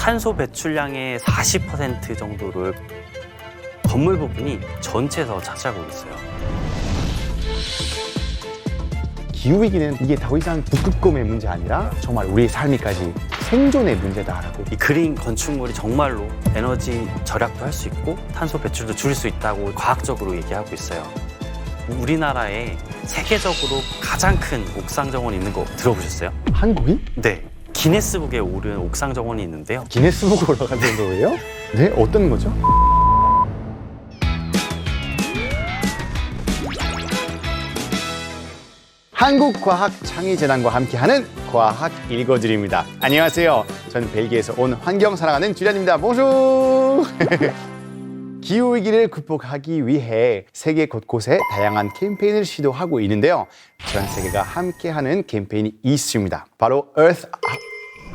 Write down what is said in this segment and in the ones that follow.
탄소 배출량의 40% 정도를 건물 부분이 전체에서 차지하고 있어요. 기후위기는 이게 더 이상 북극곰의 문제 아니라 정말 우리의 삶이까지 생존의 문제다라고. 이 그린 건축물이 정말로 에너지 절약도 할 수 있고 탄소 배출도 줄일 수 있다고 과학적으로 얘기하고 있어요. 우리나라에 세계적으로 가장 큰 옥상 정원이 있는 거 들어보셨어요? 한국이? 네. 기네스북에 오른 옥상 정원이 있는데요. 기네스북으로 올라간 정도예요? 네? 어떤 거죠? 한국과학창의재단과 함께하는 과학 읽어드립니다. 안녕하세요. 저는 벨기에에서 온 환경 사랑하는 주리안입니다. 봉슈! 기후위기를 극복하기 위해 세계 곳곳에 다양한 캠페인을 시도하고 있는데요. 전 세계가 함께하는 캠페인이 있습니다. 바로 Earth...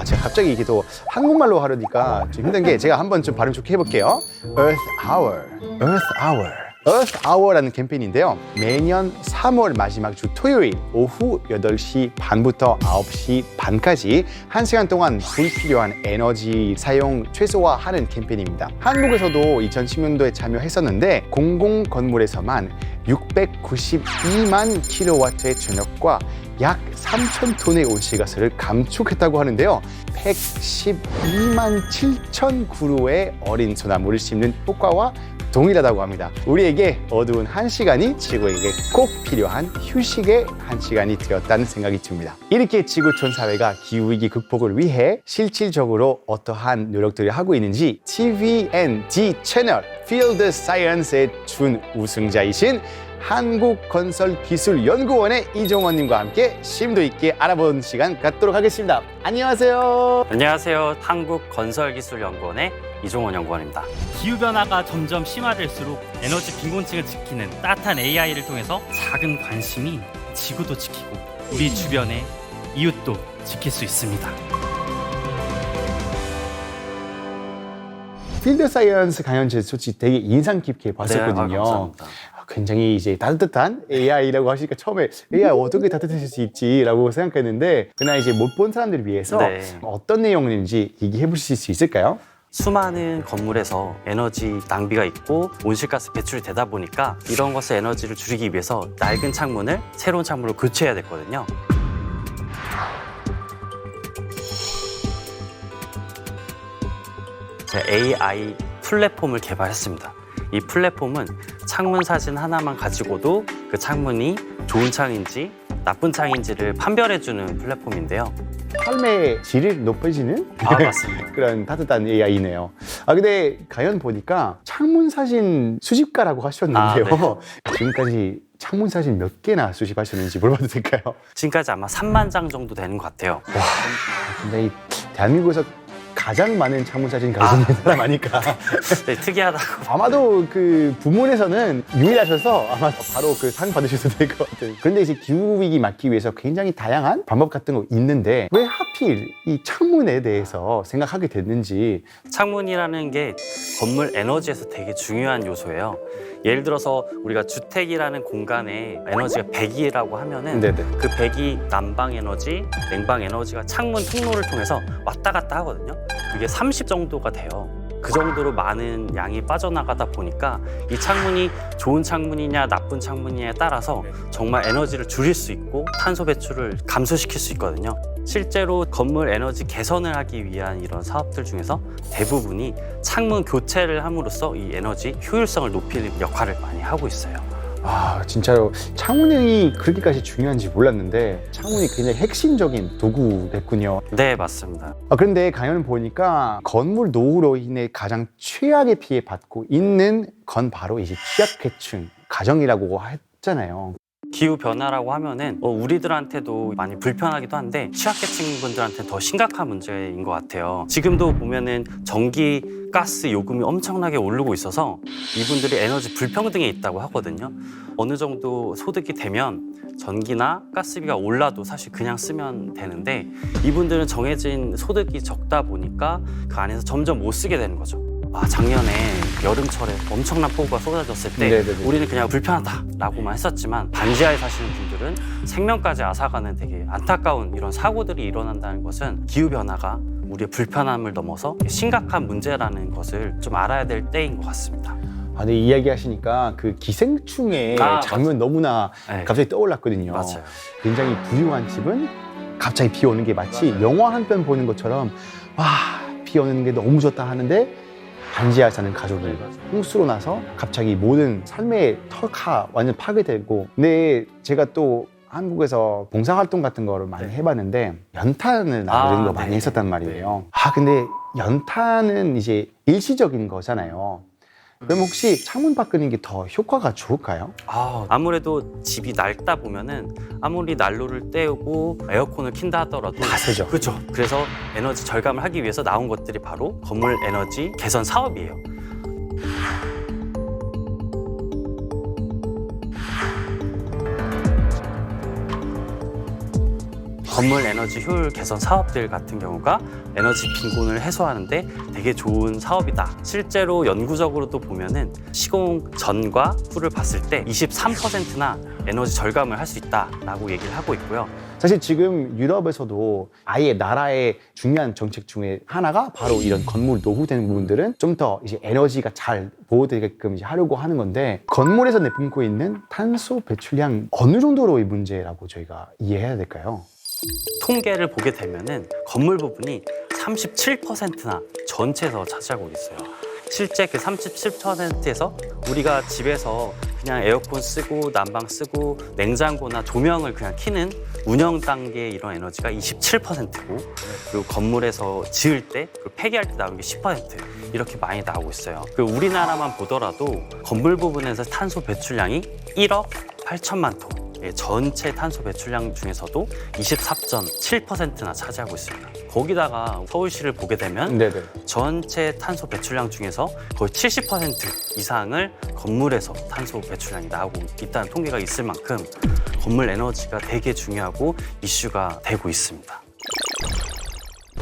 제가 갑자기 이게 또 한국말로 하려니까 좀 힘든 게 제가 한번 좀 발음 좋게 해볼게요. Earth Hour. Earth Hour. Earth Hour라는 캠페인인데요. 매년 3월 마지막 주 토요일 오후 8시 반부터 9시 반까지 1시간 동안 불필요한 에너지 사용 최소화하는 캠페인입니다. 한국에서도 2010년도에 참여했었는데 공공건물에서만 692만 킬로와트의 전력과 약 3,000톤의 온실가스를 감축했다고 하는데요. 112만 7천 그루의 어린 소나무를 심는 효과와 동일하다고 합니다. 우리에게 어두운 한 시간이 지구에게 꼭 필요한 휴식의 한 시간이 되었다는 생각이 듭니다. 이렇게 지구촌 사회가 기후위기 극복을 위해 실질적으로 어떠한 노력들을 하고 있는지 TVND 채널 Field Science의 준우승자이신 한국건설기술연구원의 이종원님과 함께 심도 있게 알아보는 시간 갖도록 하겠습니다. 안녕하세요. 안녕하세요. 한국건설기술연구원의 이종원 연구원입니다. 기후변화가 점점 심화될수록 에너지 빈곤층을 지키는 따뜻한 AI를 통해서 작은 관심이 지구도 지키고 우리 주변의 이웃도 지킬 수 있습니다. 필드 사이언스 강연 제 솔직히 되게 인상 깊게 봤었거든요. 감사합니다. 굉장히 이제 따뜻한 AI라고 하시니까 처음에 AI 어떻게 따뜻해질 수 있지라고 생각했는데 그날 이제 못 본 사람들을 위해서 네. 어떤 내용인지 얘기해 보실 수 있을까요? 수많은 건물에서 에너지 낭비가 있고 온실가스 배출이 되다 보니까 이런 것의 에너지를 줄이기 위해서 낡은 창문을 새로운 창문으로 교체해야 됐거든요. 제가 AI 플랫폼을 개발했습니다. 이 플랫폼은 창문 사진 하나만 가지고도 그 창문이 좋은 창인지 나쁜 창인지를 판별해주는 플랫폼인데요. 삶의 질이 높아지는 맞습니다. 그런 따뜻한 AI네요. 근데 강연 보니까 창문 사진 수집가라고 하셨는데요. 지금까지 창문 사진 몇 개나 수집하셨는지 물어봐도 될까요? 지금까지 아마 3만 장 정도 되는 것 같아요. 굉장히 대한민국에서 가장 많은 창문 사진 가지고 있는 사람 아닐까. 네, 특이하다고. 아마도 그 부문에서는 유일하셔서 아마 바로 그 상 받으셔도 될 것 같아요. 그런데 이제 기후위기 막기 위해서 굉장히 다양한 방법 같은 거 있는데 왜 하필 이 창문에 대해서 생각하게 됐는지. 창문이라는 게 건물 에너지에서 되게 중요한 요소예요. 예를 들어서 우리가 주택이라는 공간에 에너지가 100이라고 하면은 네네. 그 100이 난방 에너지, 냉방 에너지가 창문 통로를 통해서 왔다 갔다 하거든요. 그게 30 정도가 돼요. 그 정도로 많은 양이 빠져나가다 보니까 이 창문이 좋은 창문이냐 나쁜 창문이냐에 따라서 정말 에너지를 줄일 수 있고 탄소 배출을 감소시킬 수 있거든요. 실제로 건물 에너지 개선을 하기 위한 이런 사업들 중에서 대부분이 창문 교체를 함으로써 이 에너지 효율성을 높이는 역할을 많이 하고 있어요. 진짜로 창문이 그렇게까지 중요한지 몰랐는데 창문이 굉장히 핵심적인 도구 됐군요. 네, 맞습니다. 그런데 강연을 보니까 건물 노후로 인해 가장 최악의 피해 받고 있는 건 바로 이제 취약계층 가정이라고 했잖아요. 기후 변화라고 하면은 우리들한테도 많이 불편하기도 한데 취약계층 분들한테 더 심각한 문제인 것 같아요. 지금도 보면은 전기, 가스 요금이 엄청나게 오르고 있어서 이분들이 에너지 불평등에 있다고 하거든요. 어느 정도 소득이 되면 전기나 가스비가 올라도 사실 그냥 쓰면 되는데 이분들은 정해진 소득이 적다 보니까 그 안에서 점점 못 쓰게 되는 거죠. 작년에 여름철에 엄청난 폭우가 쏟아졌을 때 네네네. 우리는 그냥 불편하다라고만 했었지만 반지하에 사시는 분들은 생명까지 앗아가는 되게 안타까운 이런 사고들이 일어난다는 것은 기후변화가 우리의 불편함을 넘어서 심각한 문제라는 것을 좀 알아야 될 때인 것 같습니다. 아, 근데 이야기 하시니까 그 기생충의 장면 너무나 네. 갑자기 떠올랐거든요. 맞아요. 굉장히 부유한 집은 갑자기 비 오는 게 마치 영화 한 편 보는 것처럼 와, 비 오는 게 너무 좋다 하는데 반지하에 사는 가족이 홍수로 나서 갑자기 모든 삶의 터가 완전 파괴되고. 근데 제가 또 한국에서 봉사활동 같은 거를 많이 해봤는데 연탄을 나르는 거 많이 네. 했었단 말이에요. 아, 근데 연탄은 이제 일시적인 거잖아요. 그럼 혹시 창문 바꾸는 게 더 효과가 좋을까요? 아무래도 집이 낡다 보면은 아무리 난로를 때우고 에어컨을 킨다 하더라도 다 세죠. 그렇죠. 그래서 에너지 절감을 하기 위해서 나온 것들이 바로 건물 에너지 개선 사업이에요. 건물 에너지 효율 개선 사업들 같은 경우가 에너지 빈곤을 해소하는데 되게 좋은 사업이다. 실제로 연구적으로도 보면은 시공 전과 후를 봤을 때 23%나 에너지 절감을 할 수 있다라고 얘기를 하고 있고요. 사실 지금 유럽에서도 아예 나라의 중요한 정책 중에 하나가 바로 이런 건물 노후된 부분들은 좀 더 이제 에너지가 잘 보호되게끔 이제 하려고 하는 건데, 건물에서 내뿜고 있는 탄소 배출량 어느 정도로의 문제라고 저희가 이해해야 될까요? 통계를 보게 되면은 건물 부분이 37%나 전체에서 차지하고 있어요. 실제 그 37%에서 우리가 집에서 그냥 에어컨 쓰고 난방 쓰고 냉장고나 조명을 그냥 켜는 운영 단계의 이런 에너지가 27%고, 그리고 건물에서 지을 때 그리고 폐기할 때 나오는 게 10% 이렇게 많이 나오고 있어요. 그리고 우리나라만 보더라도 건물 부분에서 탄소 배출량이 1억 8천만 톤. 전체 탄소 배출량 중에서도 24.7%나 차지하고 있습니다. 거기다가 서울시를 보게 되면 네네. 전체 탄소 배출량 중에서 거의 70% 이상을 건물에서 탄소 배출량이 나오고 있다는 통계가 있을 만큼 건물 에너지가 되게 중요하고 이슈가 되고 있습니다.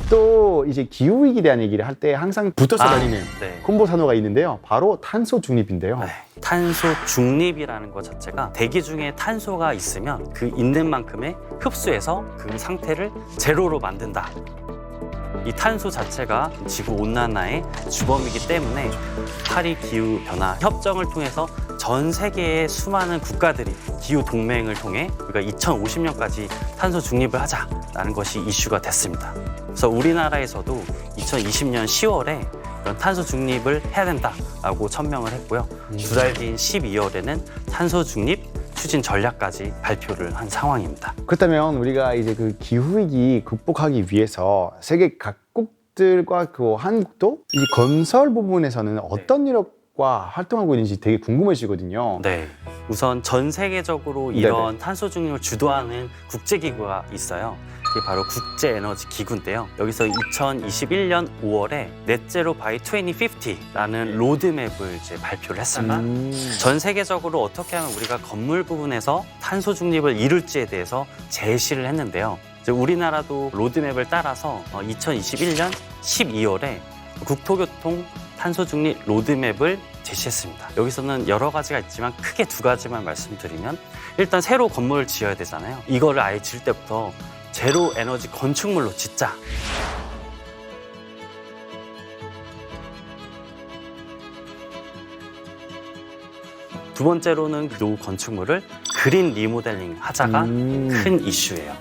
또 이제 기후위기에 대한 얘기를 할 때 항상 붙어서 다니는 네. 콤보 단어가 있는데요. 바로 탄소 중립인데요. 네. 탄소 중립이라는 것 자체가 대기 중에 탄소가 있으면 그 있는 만큼의 흡수해서 그 상태를 제로로 만든다. 이 탄소 자체가 지구 온난화의 주범이기 때문에 파리 기후 변화 협정을 통해서 전 세계의 수많은 국가들이 기후 동맹을 통해 우리가 2050년까지 탄소 중립을 하자라는 것이 이슈가 됐습니다. 그래서 우리나라에서도 2020년 10월에 이런 탄소 중립을 해야 된다라고 천명을 했고요. 두 달 뒤인 12월에는 탄소 중립 추진 전략까지 발표를 한 상황입니다. 그렇다면 우리가 이제 그 기후위기 극복하기 위해서 세계 각국들과 그 한국도 이 건설 부분에서는 어떤 노력과 활동하고 있는지 되게 궁금해지거든요. 네. 우선 전 세계적으로 이런 탄소 중립을 주도하는 국제기구가 있어요. 그게 바로 국제에너지기구인데요. 여기서 2021년 5월에 넷제로 바이 2050라는 로드맵을 이제 발표를 했습니다. 전 세계적으로 어떻게 하면 우리가 건물 부분에서 탄소 중립을 이룰지에 대해서 제시를 했는데요. 이제 우리나라도 로드맵을 따라서 2021년 12월에 국토교통 탄소 중립 로드맵을 제시했습니다. 여기서는 여러 가지가 있지만 크게 두 가지만 말씀드리면, 일단 새로 건물을 지어야 되잖아요. 이거를 아예 지을 때부터 제로 에너지 건축물로 짓자. 두 번째로는 그 건축물을 그린 리모델링 하자가 큰 이슈예요.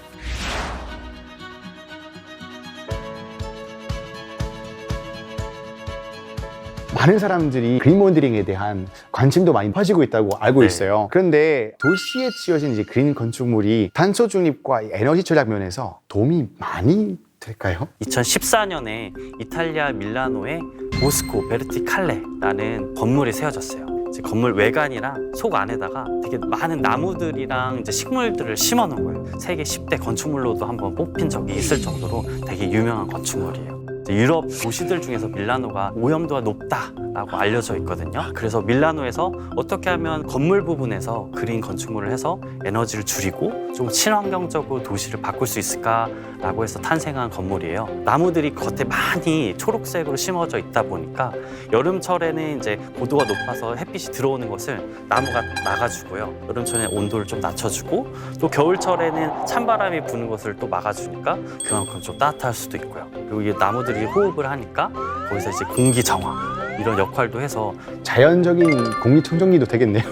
많은 사람들이 그린 모델링에 대한 관심도 많이 퍼지고 있다고 알고 네. 있어요. 그런데 도시에 지어진 이제 그린 건축물이 탄소 중립과 에너지 절약 면에서 도움이 많이 될까요? 2014년에 이탈리아 밀라노의 보스코 베르티칼레라는 건물이 세워졌어요. 이제 건물 외관이랑 속 안에다가 되게 많은 나무들이랑 이제 식물들을 심어 놓은 거예요. 세계 10대 건축물로도 한번 뽑힌 적이 있을 정도로 되게 유명한 건축물이에요. 유럽 도시들 중에서 밀라노가 오염도가 높다 라고 알려져 있거든요. 그래서 밀라노에서 어떻게 하면 건물 부분에서 그린 건축물을 해서 에너지를 줄이고 좀 친환경적으로 도시를 바꿀 수 있을까라고 해서 탄생한 건물이에요. 나무들이 겉에 많이 초록색으로 심어져 있다 보니까 여름철에는 이제 고도가 높아서 햇빛이 들어오는 것을 나무가 막아주고요. 여름철에는 온도를 좀 낮춰주고 또 겨울철에는 찬바람이 부는 것을 또 막아주니까 그만큼 좀 따뜻할 수도 있고요. 그리고 이 나무들이 호흡을 하니까 거기서 이제 공기 정화 이런 역할도 해서 자연적인 공기청정기도 되겠네요.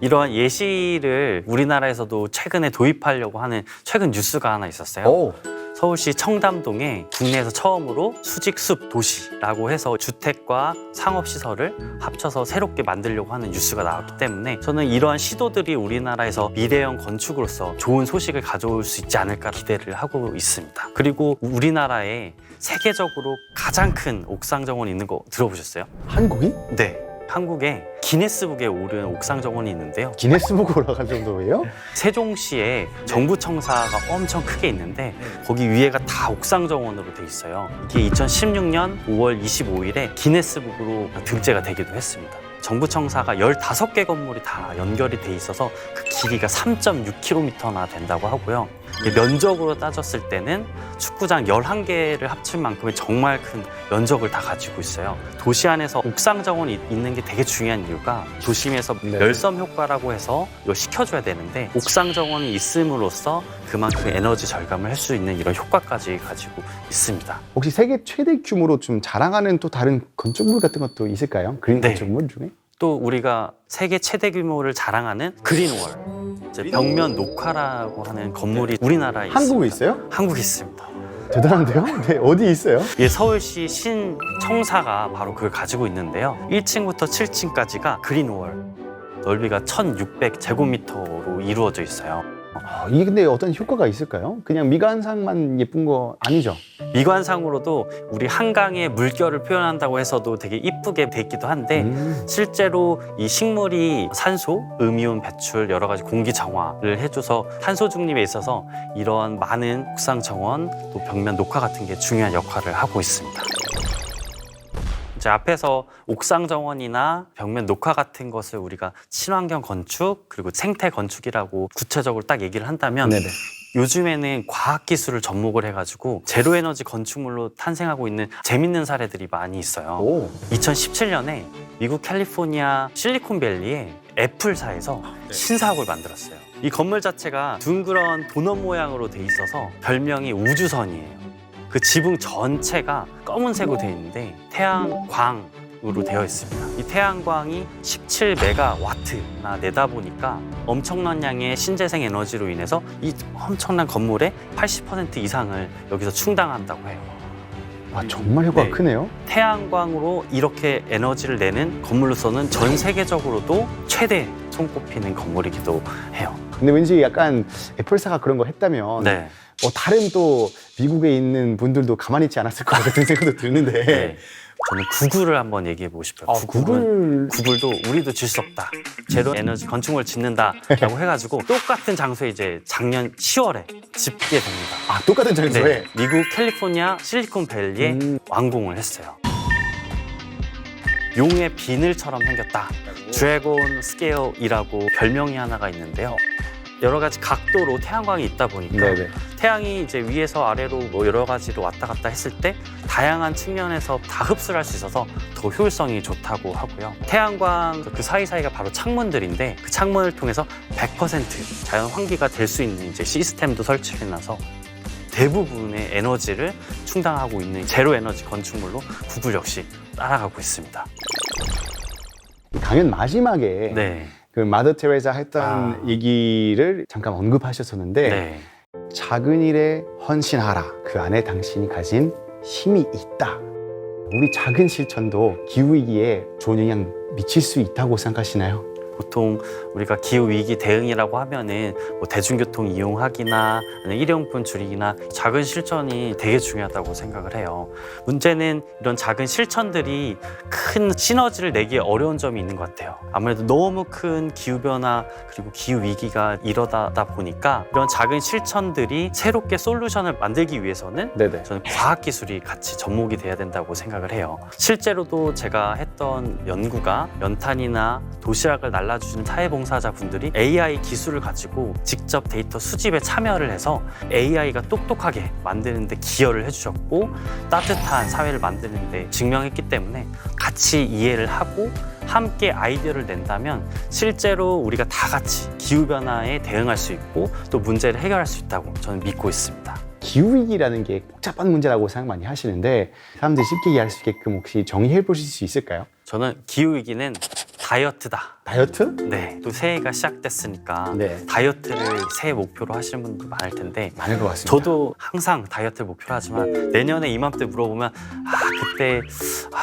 이러한 예시를 우리나라에서도 최근에 도입하려고 하는 최근 뉴스가 하나 있었어요. 오. 서울시 청담동에 국내에서 처음으로 수직숲 도시라고 해서 주택과 상업시설을 합쳐서 새롭게 만들려고 하는 뉴스가 나왔기 때문에 저는 이러한 시도들이 우리나라에서 미래형 건축으로서 좋은 소식을 가져올 수 있지 않을까 기대를 하고 있습니다. 그리고 우리나라에 세계적으로 가장 큰 옥상 정원이 있는 거 들어보셨어요? 한국이? 네. 한국에 기네스북에 오른 옥상 정원이 있는데요. 기네스북 올라갈 정도예요? 세종시에 정부 청사가 엄청 크게 있는데 거기 위에가 다 옥상 정원으로 돼 있어요. 이게 2016년 5월 25일에 기네스북으로 등재가 되기도 했습니다. 정부 청사가 15개 건물이 다 연결이 돼 있어서 그 길이가 3.6km나 된다고 하고요. 면적으로 따졌을 때는 축구장 11개를 합친 만큼의 정말 큰 면적을 다 가지고 있어요. 도시 안에서 옥상 정원이 있는 게 되게 중요한 이유가 도심에서 네. 열섬 효과라고 해서 이걸 시켜줘야 되는데 옥상 정원이 있음으로써 그만큼 에너지 절감을 할 수 있는 이런 효과까지 가지고 있습니다. 혹시 세계 최대 규모로 좀 자랑하는 또 다른 건축물 같은 것도 있을까요? 그린 네. 건축물 중에? 또 우리가 세계 최대 규모를 자랑하는 그린월, 이제 벽면 녹화라고 하는 건물이 우리나라에 한국에 있습니다. 있어요? 한국에 있습니다. 대단한데요? 네, 어디 있어요? 이 서울시 신청사가 바로 그걸 가지고 있는데요. 1층부터 7층까지가 그린월, 넓이가 1,600제곱미터로 이루어져 있어요. 이게 근데 어떤 효과가 있을까요? 그냥 미관상만 예쁜 거 아니죠? 미관상으로도 우리 한강의 물결을 표현한다고 해서도 되게 이쁘게 돼 있기도 한데 실제로 이 식물이 산소, 음이온 배출, 여러 가지 공기 정화를 해줘서 탄소 중립에 있어서 이러한 많은 옥상 정원, 또 벽면 녹화 같은 게 중요한 역할을 하고 있습니다. 이제 앞에서 옥상 정원이나 벽면 녹화 같은 것을 우리가 친환경 건축 그리고 생태 건축이라고 구체적으로 딱 얘기를 한다면 네네. 요즘에는 과학기술을 접목을 해가지고 제로에너지 건축물로 탄생하고 있는 재밌는 사례들이 많이 있어요. 오. 2017년에 미국 캘리포니아 실리콘밸리의 애플사에서 신사옥을 만들었어요. 이 건물 자체가 둥그런 도넛 모양으로 돼 있어서 별명이 우주선이에요. 그 지붕 전체가 검은색으로 되어 있는데 태양광으로 되어 있습니다. 이 태양광이 17메가와트나 내다 보니까 엄청난 양의 신재생 에너지로 인해서 이 엄청난 건물의 80% 이상을 여기서 충당한다고 해요. 아, 정말 효과가 네. 크네요. 태양광으로 이렇게 에너지를 내는 건물로서는 전 세계적으로도 최대 손꼽히는 건물이기도 해요. 근데 왠지 약간 애플사가 그런 거 했다면 네. 다른 또 미국에 있는 분들도 가만히 있지 않았을 것 같은 생각도 드는데 네. 저는 구글을 한번 얘기해 보고 싶어요. 구글도 우리도 질 수 없다. 제로 에너지 건축물을 짓는다라고 해가지고 똑같은 장소에 이제 작년 10월에 짓게 됩니다. 아, 똑같은 장소에? 네, 미국 캘리포니아 실리콘밸리에 완공을 했어요. 용의 비늘처럼 생겼다. 드래곤 스케일이라고 별명이 하나가 있는데요. 여러 가지 각도로 태양광이 있다 보니까 네네. 태양이 이제 위에서 아래로 뭐 여러 가지로 왔다 갔다 했을 때 다양한 측면에서 다 흡수를 할 수 있어서 더 효율성이 좋다고 하고요. 태양광 그 사이사이가 바로 창문들인데 그 창문을 통해서 100% 자연 환기가 될 수 있는 이제 시스템도 설치해놔서 대부분의 에너지를 충당하고 있는 제로 에너지 건축물로 구글 역시 따라가고 있습니다. 강연 마지막에 네. 그 마더 테레사 했던 얘기를 잠깐 언급하셨었는데 네. 작은 일에 헌신하라. 그 안에 당신이 가진 힘이 있다. 우리 작은 실천도 기후위기에 좋은 영향 미칠 수 있다고 생각하시나요? 보통 우리가 기후 위기 대응이라고 하면은 뭐 대중교통 이용하기나 일회용품 줄이기나 작은 실천이 되게 중요하다고 생각을 해요. 문제는 이런 작은 실천들이 큰 시너지를 내기 어려운 점이 있는 것 같아요. 아무래도 너무 큰 기후 변화 그리고 기후 위기가 일어나다 보니까 이런 작은 실천들이 새롭게 솔루션을 만들기 위해서는 네네. 저는 과학 기술이 같이 접목이 돼야 된다고 생각을 해요. 실제로도 제가 했던 연구가 연탄이나 도시락을 날라주시는 사회봉사자 분들이 AI 기술을 가지고 직접 데이터 수집에 참여를 해서 AI가 똑똑하게 만드는데 기여를 해주셨고 따뜻한 사회를 만드는데 증명했기 때문에 같이 이해를 하고 함께 아이디어를 낸다면 실제로 우리가 다 같이 기후변화에 대응할 수 있고 또 문제를 해결할 수 있다고 저는 믿고 있습니다. 기후위기라는 게 복잡한 문제라고 생각 많이 하시는데 사람들이 쉽게 이해할 수 있게끔 혹시 정의해 보실 수 있을까요? 저는 기후위기는 다이어트다. 다이어트? 네, 또 새해가 시작됐으니까 네. 다이어트를 새해 목표로 하시는 분도 많을 텐데 많을 것 같습니다. 저도 항상 다이어트를 목표로 하지만 내년에 이맘때 물어보면 그때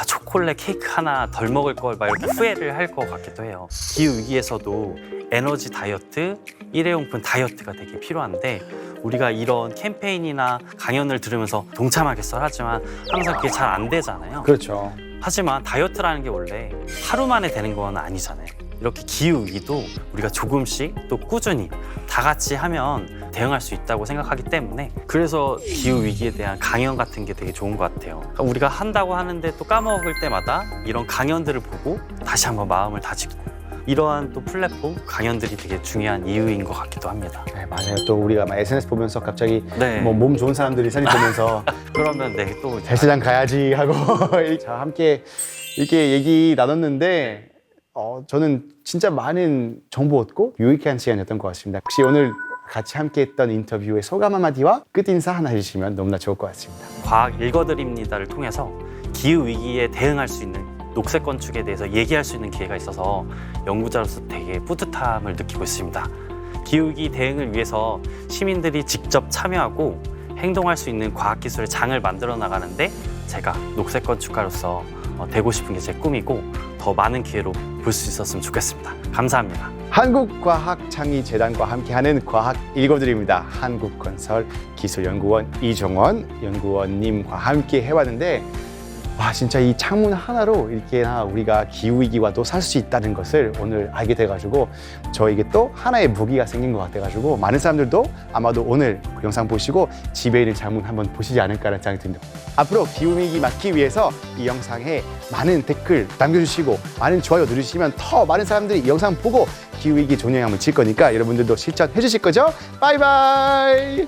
초콜릿 케이크 하나 덜 먹을 걸 막 이렇게 후회를 할 것 같기도 해요. 기후위기에서도 에너지 다이어트, 일회용품 다이어트가 되게 필요한데 우리가 이런 캠페인이나 강연을 들으면서 동참하겠어 하지만 항상 그게 잘 안 되잖아요. 그렇죠. 하지만 다이어트라는 게 원래 하루 만에 되는 건 아니잖아요. 이렇게 기후위기도 우리가 조금씩 또 꾸준히 다 같이 하면 대응할 수 있다고 생각하기 때문에 그래서 기후위기에 대한 강연 같은 게 되게 좋은 것 같아요. 우리가 한다고 하는데 또 까먹을 때마다 이런 강연들을 보고 다시 한번 마음을 다지고 이러한 또 플랫폼 강연들이 되게 중요한 이유인 것 같기도 합니다. 네, 맞아요. 또 우리가 막 SNS 보면서 갑자기 네. 뭐 몸 좋은 사람들이 사진 보면서 그러면 또 헬스장 가야지 하고 자, 함께 이렇게 얘기 나눴는데 저는 진짜 많은 정보 얻고 유익한 시간이었던 것 같습니다. 혹시 오늘 같이 함께했던 인터뷰의 소감 한마디와 끝인사 하나 해주시면 너무나 좋을 것 같습니다. 과학 읽어드립니다를 통해서 기후위기에 대응할 수 있는 녹색 건축에 대해서 얘기할 수 있는 기회가 있어서 연구자로서 되게 뿌듯함을 느끼고 있습니다. 기후위기 대응을 위해서 시민들이 직접 참여하고 행동할 수 있는 과학기술의 장을 만들어 나가는데 제가 녹색 건축가로서 되고 싶은 게 제 꿈이고 더 많은 기회로 볼 수 있었으면 좋겠습니다. 감사합니다. 한국과학창의재단과 함께하는 과학 읽어드립니다. 한국건설기술연구원 이종원 연구원님과 함께 해왔는데 와 진짜 이 창문 하나로 이렇게나 우리가 기후위기와도 살 수 있다는 것을 오늘 알게 돼가지고 저에게 또 하나의 무기가 생긴 것 같아가지고 많은 사람들도 아마도 오늘 그 영상 보시고 집에 있는 창문 한번 보시지 않을까라는 생각이 듭니다. 앞으로 기후위기 막기 위해서 이 영상에 많은 댓글 남겨주시고 많은 좋아요 누르시면 더 많은 사람들이 이 영상 보고 기후위기 좋은 영향을 질 거니까 여러분들도 실천해 주실 거죠? 바이바이!